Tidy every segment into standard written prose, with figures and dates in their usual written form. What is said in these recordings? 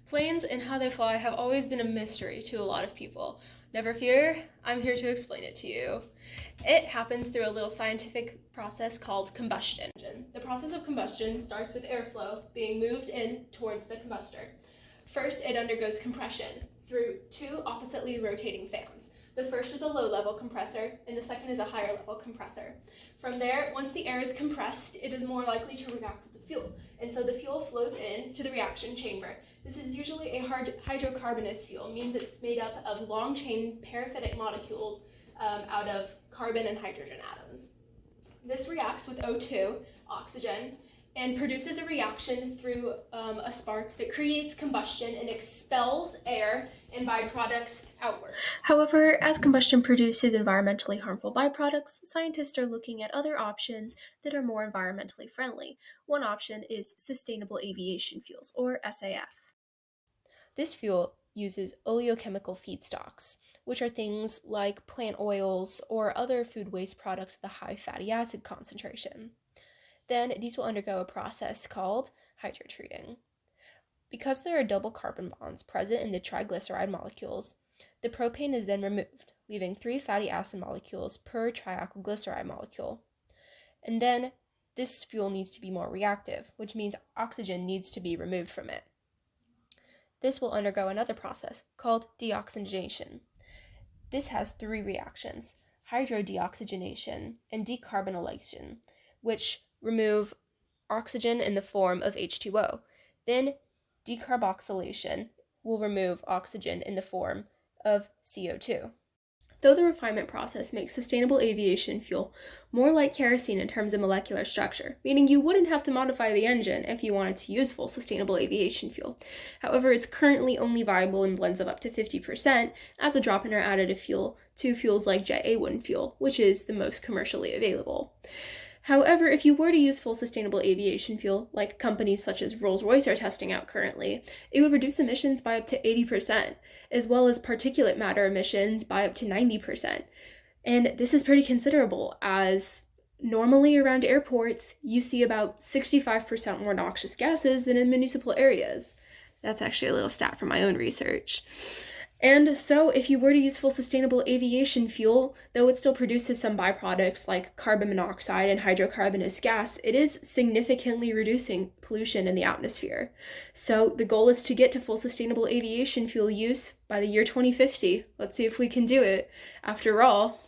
Planes and how they fly have always been a mystery to a lot of people. Never fear, I'm here to explain it to you. It happens through a little scientific process called combustion. The process of combustion starts with airflow being moved in towards the combustor. First, it undergoes compression through two oppositely rotating fans. The first is a low-level compressor, and the second is a higher-level compressor. From there, once the air is compressed, it is more likely to react with the fuel, and so the fuel flows into the reaction chamber. This is usually a hydrocarbonous fuel, means it's made up of long-chain paraphyletic molecules out of carbon and hydrogen atoms. This reacts with O2, oxygen, and produces a reaction through a spark that creates combustion and expels air and byproducts outward. However, as combustion produces environmentally harmful byproducts, scientists are looking at other options that are more environmentally friendly. One option is sustainable aviation fuels, or SAF. This fuel uses oleochemical feedstocks, which are things like plant oils or other food waste products with a high fatty acid concentration. Then these will undergo a process called hydrotreating. Because there are double carbon bonds present in the triglyceride molecules, the propane is then removed, leaving 3 fatty acid molecules per trialkylglyceride molecule. And then this fuel needs to be more reactive, which means oxygen needs to be removed from it. This will undergo another process called deoxygenation. This has 3 reactions: hydrodeoxygenation and decarbonylation, which remove oxygen in the form of H2O. Then decarboxylation will remove oxygen in the form of CO2. Though the refinement process makes sustainable aviation fuel more like kerosene in terms of molecular structure, meaning you wouldn't have to modify the engine if you wanted to use full sustainable aviation fuel. However, it's currently only viable in blends of up to 50% as a drop-in or additive fuel to fuels like Jet A1 fuel, which is the most commercially available. However, if you were to use full sustainable aviation fuel, like companies such as Rolls-Royce are testing out currently, it would reduce emissions by up to 80%, as well as particulate matter emissions by up to 90%. And this is pretty considerable, as normally around airports, you see about 65% more noxious gases than in municipal areas. That's actually a little stat from my own research. And so if you were to use full sustainable aviation fuel, though it still produces some byproducts like carbon monoxide and hydrocarbonous gas, it is significantly reducing pollution in the atmosphere. So the goal is to get to full sustainable aviation fuel use by the year 2050. Let's see if we can do it. After all,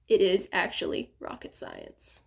it is actually rocket science.